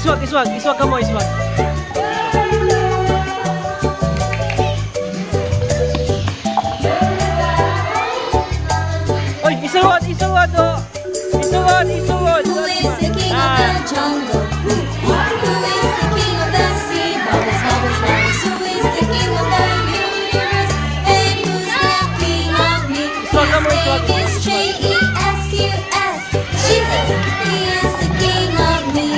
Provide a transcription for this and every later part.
Iswag ka mo, iswag. Oy, isuwad, oh. Isuwad. Who is the king of the jungle? Who is the king of the sea? Bubbles, bubbles, bubbles. Who is the king of the universe? And who's the king of me? His name is Jesus. Jesus. He is the king of me.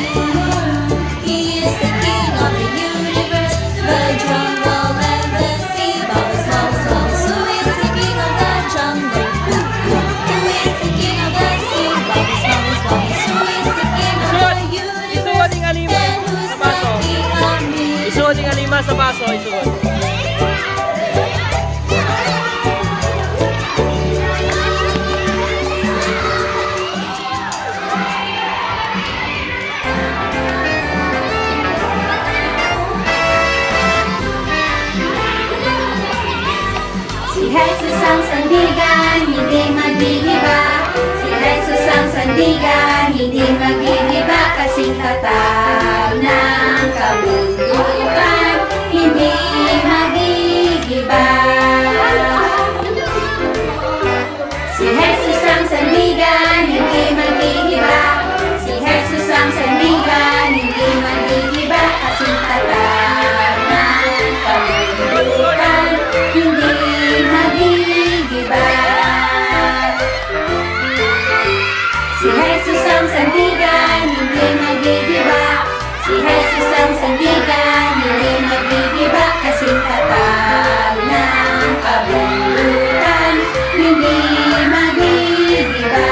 He is the king of the universe, the jungle and the sea. Bubbles, bubbles, bubbles. Who is the king of the jungle? Who is the king of the sea? Bubbles, bubbles, bubbles. Who is the king of the universe? And who's the king of me? Isuwad yung alima sa baso, isuwad. Si Jesus ang sandigan, hindi maghihiba. Si Jesus ang sandigan, hindi maghihiba. Kasing tatag ng kabundukan, hindi maghihiba. Si Jesus ang sandigan, hindi maghihiba. Si Jesus ang sandigan, hindi maghihiba. Kasing tatag ng kabundukan, hindi maghihiba. Si Jesus ang sandigan, hindi maghihiba. Si Jesus ang sandigan, hindi maghihiba. Kasing tatag ng kabundukan, hindi maghihiba.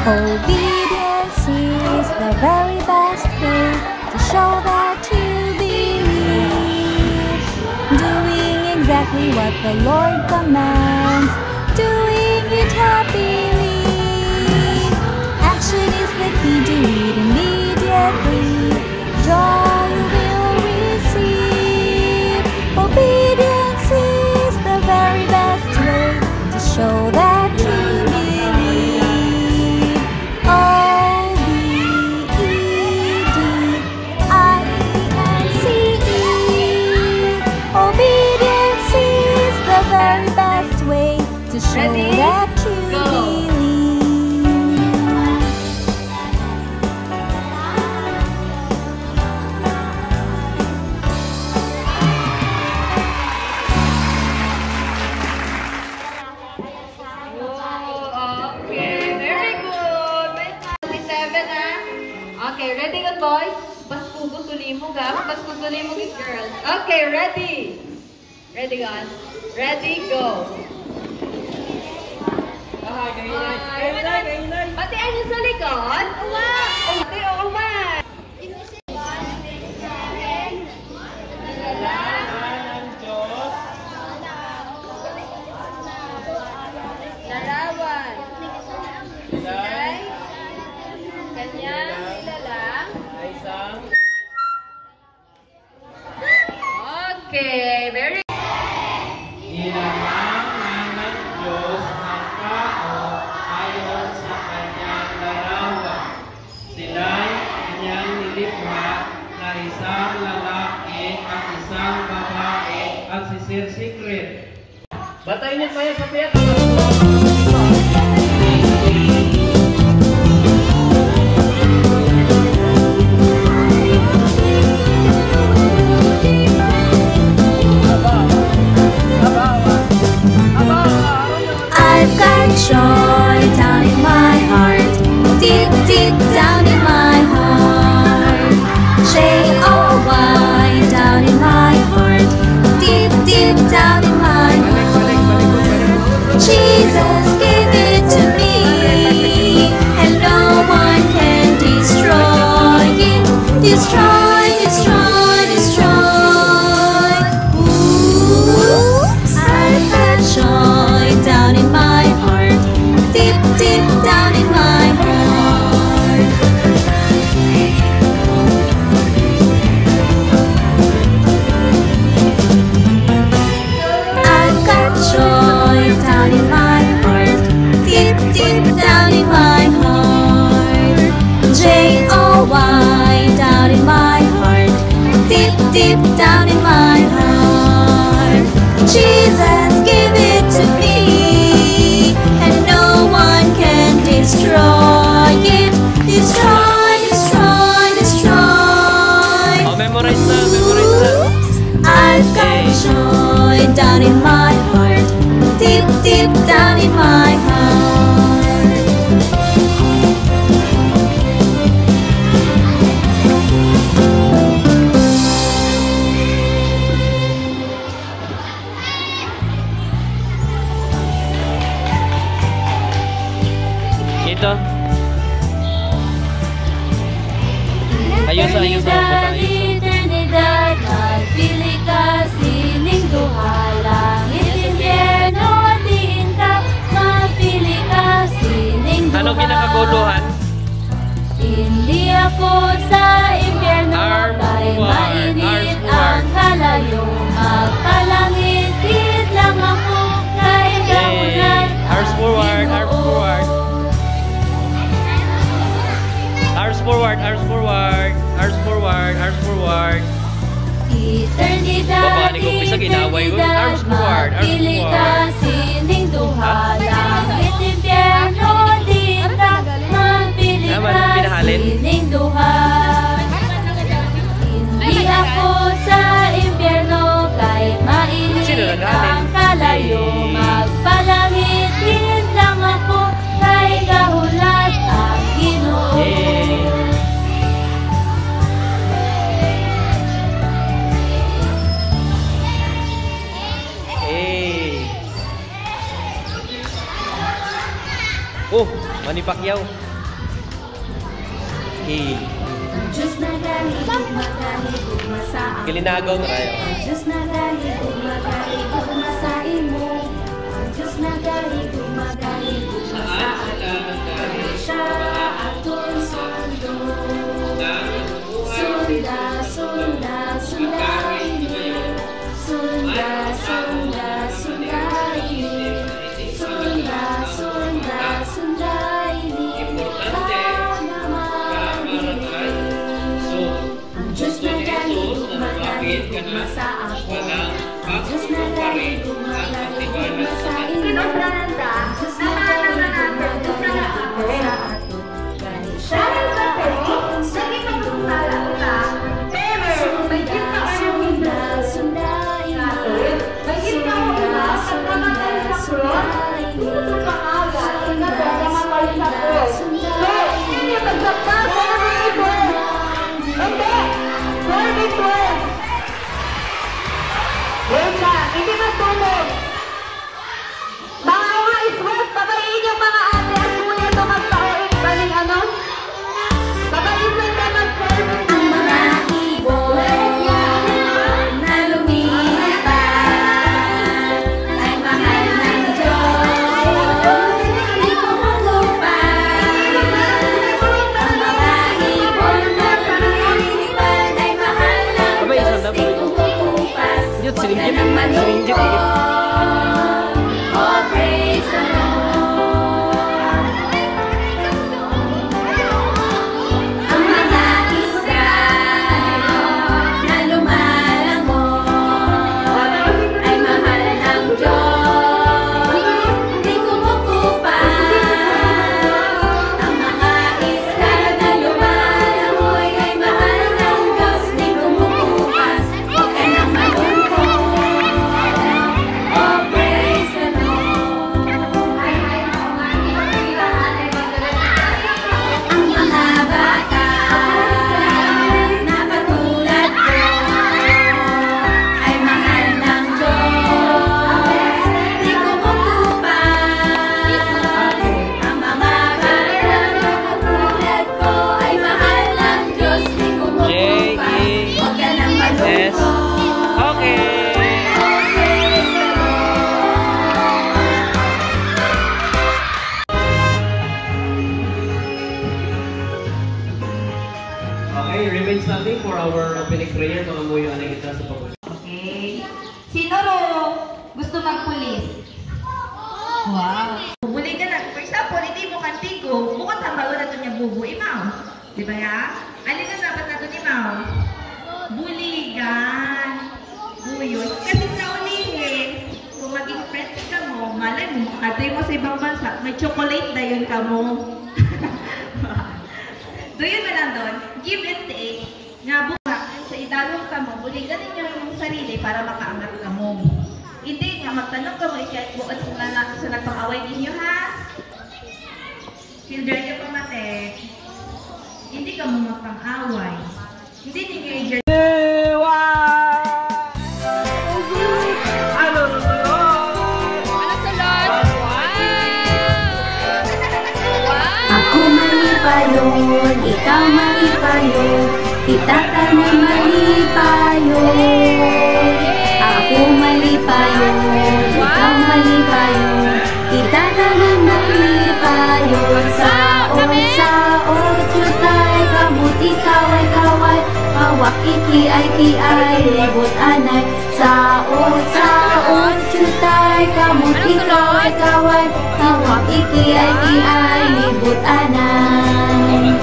Obedience is the very best way to show that you believe. Doing exactly what the Lord commands, doing it happily. Action is the key to it immediately. Joy you will receive. Obedience is the very best way to show that you believe. Obedience is the very best way to show that you believe. Okay, very good. May 27 Okay, ready good boys? Paskugo tulimog Paskugo tulimog girls. Okay, ready? Ready guys? Ready, go. Pati ano sa likod? Pati man. Larawan. Silay. Kanyang nilalang. Okay, very Nilamang ng Diyos ang tao ayon sa kanyang larawan. Sila'y kanyang nilikha na isang lalaki at isang babae at si Sir Secret. Batayin niyo tayo sa piyat. I've got joy down in my heart, deep, deep down in my heart. J-O-Y down in my heart, deep, deep down in my heart. Jesus gave it to me, and no one can destroy it. Destroy, destroy, destroy. Ooh, I've got joy down down in my heart, deep, deep down in my heart. Ito. Ayos, ayos. Eternidad, magpili ka, sining duha, langit, impyerno, diin ka, magpili ka, sining duha. Ano kinakaguluhan? Hindi ako sa impyerno, kay mainit ang kalayo, magpalangit, hit lang ako, kay gawunan. Arms forward, arms forward. Arms forward, arms forward, arms forward, arms forward. Eternidad, Baba, ni Kumpisa, ginaway ko. Arms forward, arms magpili ka, forward. sining duha, langit, impyerno, diin ka, magpili Naman, ka, pinahalin. sining duha. Hindi ako sa impyerno, kahit mainit Sino naghalin? ang kalayo, magpalangit, hit lang ako, kay kahulat ang Ginoo. Oh, Manny Pacquiao. Diyos na galing, magaling, umasa ako. Kilinagaw na tayo. Diyos na galing, magaling, umasa imo. Diyos na galing, magaling, umasa ako. Siya atong sundo. Sunda, sunda, sunda ini. Sunda, sunda, sunda ini. Sunda, sunda, sunda ini. Ang Diyos na galing, magaling, umasa ako. Ang Diyos na galing, magaling, umasa imo. Ang Diyos na galing, magaling, umasa ako. Galing siya atong sundo. Sunda, sunda ini. Sunda, sunda, sunda ini. Hindi matulog. Mga iswag, babayin yung mga ate at kuya ito magpa-oip. Baling ano? Babalisin ka mag-service. Ang mga ibon na lumilipad ay mahal ng Diyos, di kumulupan. Ang mga ibon na lumilipad ay mahal ng Abay, isang Diyos, dabo. di kumukupas. Yun, Huwag ka siringgit. nang Siringgit. malungkot. Oh, praise the Lord. Ang mga isda na lumalangoy ay mahal ng Diyos, di kumukupas. Ang mga isda na lumalangoy ay mahal ng Diyos, di kumukupas. Huwag ka nang malungkot. Oh, praise the Lord. Ang mga bata na katulad ko ay mahal ng Diyos, di kumukupas. Ang mga bata na katulad ko ay mahal ng Diyos, di kumukupas. Huwag ka nang Yes. malungkot. Okay. Oh, praise the Okay, remain standing for our opening prayer. Mga muyo na kita sa pag- Okay. Sino gusto magpulis? Wow. Bubuli ka na. For example, hindi mo kantigo. Bukod sa bago na ito niya bubu, imaw. Di ba ya? Alin na dapat na ito ni Mau? Buligan. Buyon. Kasi sa ulihin, kung maging friends ka mo, malay mo, makatay mo sa ibang bansa, may chocolate na yun ka mo. So yun na lang doon, give and take, nga buka, sa idalong ka mo, buliganin nyo yung sarili para makaangat ka mo. In ka mo ikat buot sa nagpang-away ninyo, ha? Children, ka pamatek. Hindi ka mo magpang-away. Hindi teenager. Ako mali pa yun, ikaw mali pa yun, itatanim mali pa yun. Ako mali pa yun, ikaw mali pa yun, itatanim mali pa yun. Saot, yutay, kamuti, kaway, hawak, kiay, libot, anay. Saot, yutay, kamuti, kaway, hawak, kiay, libot, anay.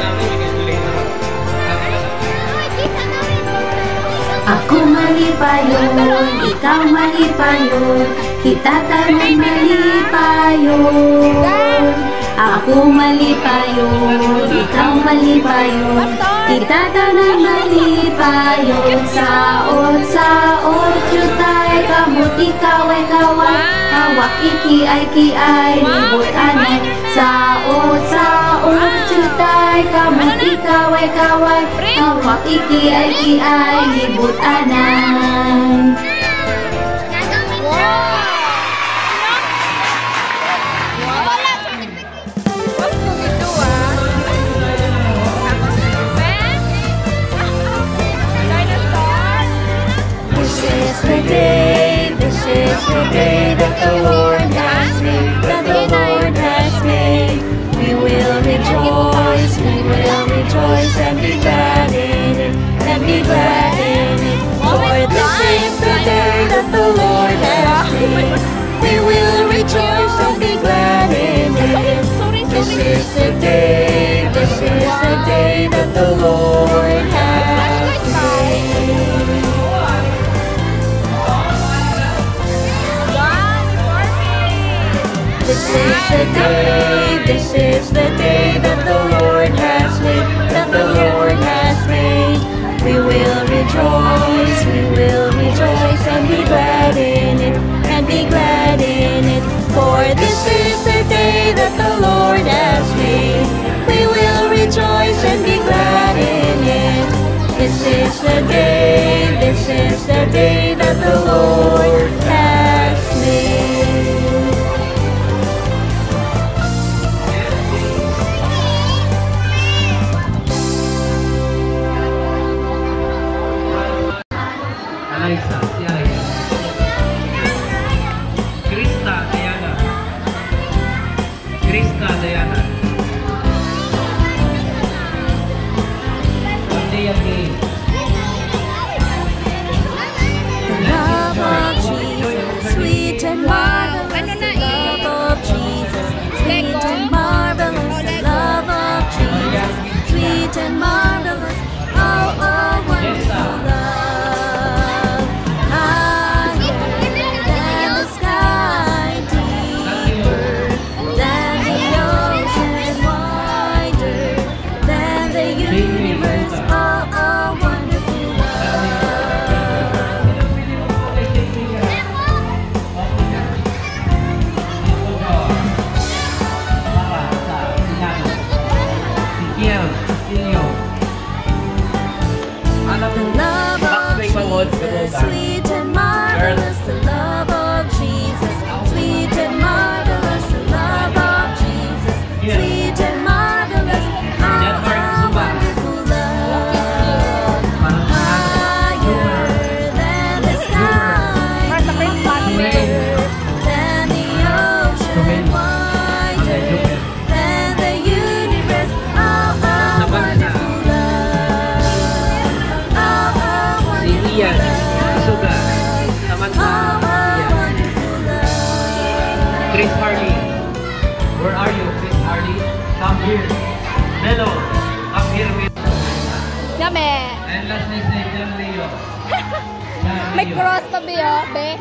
Ako mali pa yun, ikaw mali pa yun, itatanim mali pa yun. Ako mali pa yun, ikaw mali pa yun, itatanim mali pa yun. Saot, yutay, kamuti, kaway, hawak, kiay, libot, anay. Saot, yutay, kamuti, kaway, hawak, kiay, libot, anay. This is the day that the Lord has made, that the Lord has made. We will rejoice and be glad in it, and be glad in it. For this is the day that the Lord has made. We will rejoice and be glad in it. This is the day that the Lord has made. This is the day that the Lord has made, that the Lord has made. We will rejoice and be glad in it, and be glad in it. For this is the day that the Lord has made. We will rejoice and be glad in it. This is the day that the Lord has made. Alexa, si Alexa. Krista, Diana. Krista, Diana. The love of Jesus, sweet and marvelous. The love of Jesus, sweet and marvelous. The love of Jesus, sweet and marvelous. Oh, wonderful love. Higher than the sky, deeper than the ocean, wider than the universe. Oh, wonderful love. The love of Jesus, sweet and marvelous. The love of Jesus, sweet and marvelous. The love of Jesus, sweet and marvelous. Oh, wonderful love. Higher than the sky, deeper than the ocean, wider than the universe. Oh, wonderful love. Oh, wonderful Ian, Suga, Samantha, Chris Harley. Where are you, Chris Harley? Come here. Hello. Come here with. Yame. And last name is John Leo. May cross pa ba yun, be?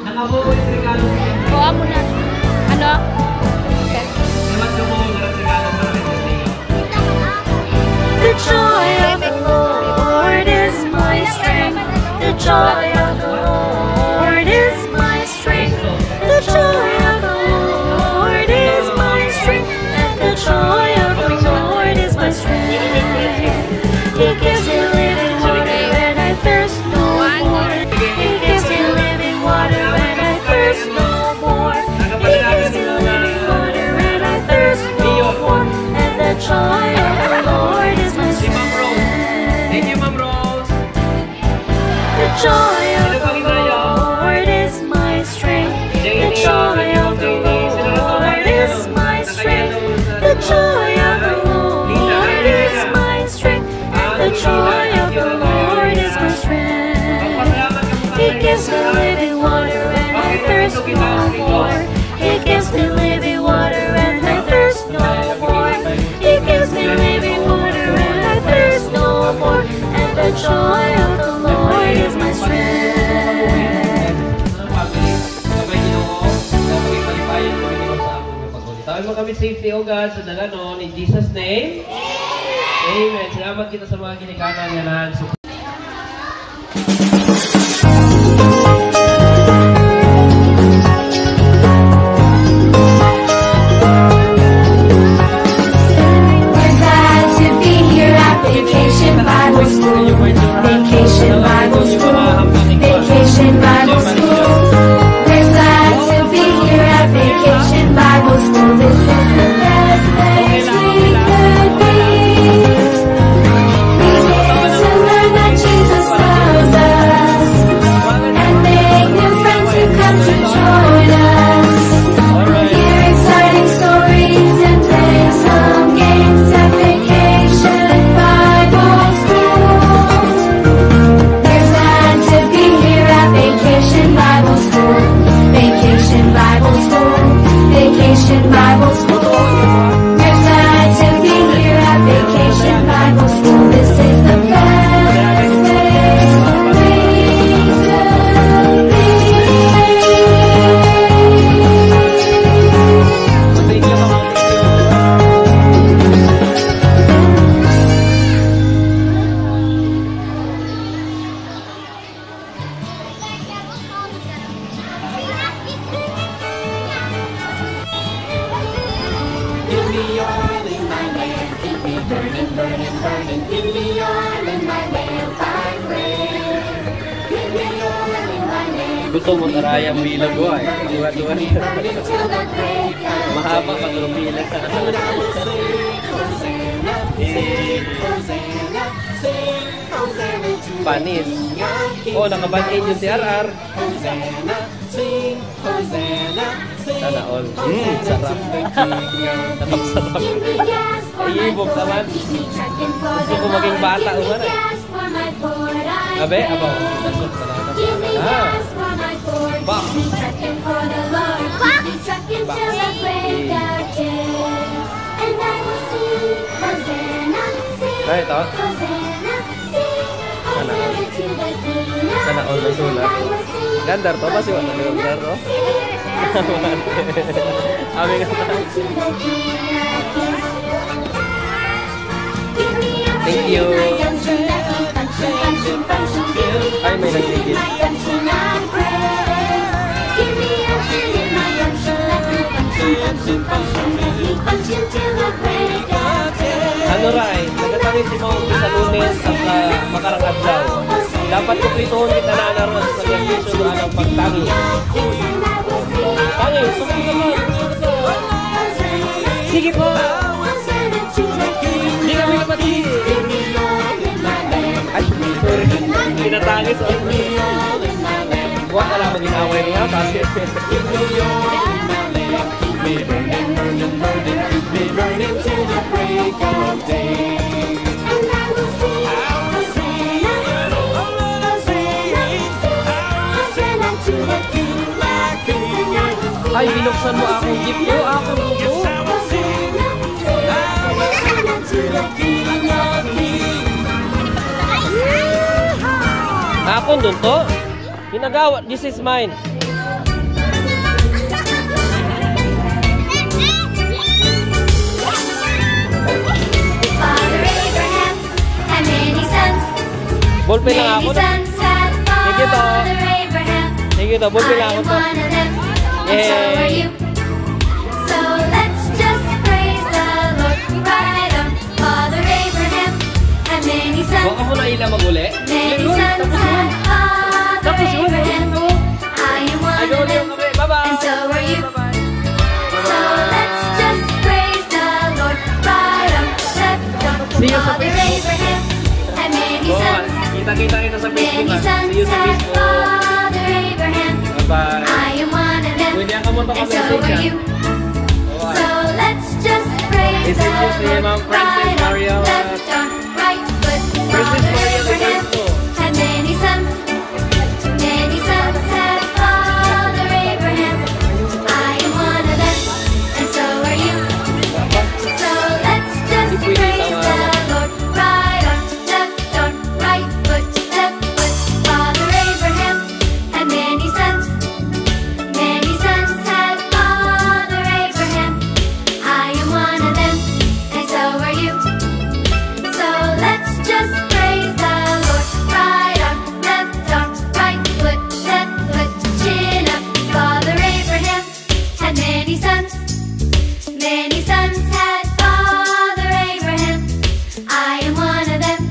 Nakabuo yung regalo mo. Kuha mo na. Ano? Okay. Naman kumuha ng regalo para kay John Leo. The joy of the Lord is my strength. The joy of the Lord is my strength. He gives me living water and I thirst no more. He gives me living water and I thirst no more. He gives me living water and I thirst no more. And the joy of the Lord is my strength. Thank you, Ma'am Rose. The joy of the Lord is my strength. The joy of the Lord is my strength. The joy of the Lord is my strength. The joy of the Lord is my strength. He gives me living water and I thirst no more. He gives me living water and I thirst no more. He gives me living water and I thirst no more. And the joy of the Lord is my strength. Tawag mo kami safety, O God, sa dalanon. In Jesus' name. Amen. Salamat kita sa mga ginikanan nga na. We're glad to be here at Vacation Bible School. Vacation Bible School. Vacation Bible School. We're glad to be here at Vacation Bible School. This is the best place we could be. We get to learn that Jesus loves us and make new friends who come to join us. Hear exciting stories and play some games at Vacation Bible School. We're glad to be here at Vacation Bible School. Vacation Bible School. Vacation Bible School. We're glad to be here at Vacation Bible School. This is the best place we could be. Gusto mo tarayang bilang ko ay. Dua-dua. Mahaba pag lumila. Panis. Oh, nakaban-aid yung si RR. Sana all. Sarap. Sarap. Ayibog naman. Gusto ko maging bata uman eh. Abe, abaw. Nasok na lang. Bak. Nah, ito. Sana all may sulat. Gandar to ba si Wala? Gandar to? Aming thank you. Ay, may nagtigil. Ano ray, nagkatangin si Mount sa Lunes at makarang adlaw. Dapat ko ituon kita na naroon sa service doon ang pagtangi. Tangi, sumuli naman. Sige po. Hindi kami kapatid. Ay, sorry. Pinatangis. Buwan ka lang mag-inaway nga kasi. Ay, binuksan mo akong gift ko, akong gusto. Akong dun to. Ginagawa, this is mine. Ballpen lang ako. Thank you to. Thank you to. Ballpen lang ako to. Yay! So let's just praise the Lord right on. Father Abraham had many sons. Huwag ka muna ila mag-uli. Many sons had Father Abraham. I am one of them, and so are you. So let's just praise the Lord. Right on, left on, Father Abraham had many sons. Kita-kita kita sa Facebook. Many See sons you sa had Facebook. Father Abraham. Bye-bye. I am one of them, Pwede ka mo ito and so ka-message are yan. you. So let's just praise Is the it you, si Lord. Ma'am Frances Right on, Mario? left on, right foot. Frances Father Mario, Abraham regards to. had many sons. Many sons had Father Abraham. I am one of them, and so are you. So let's just praise the Lord. Right on, left on, right foot, left foot. Father Abraham had many sons. Many sons had Father Abraham. I am one of them, and so are you. So let's just praise the Lord. Right on, left on, right foot, chin up. Father Abraham had many sons. Many sons had Father Abraham. I am one of them,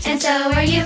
and so are you.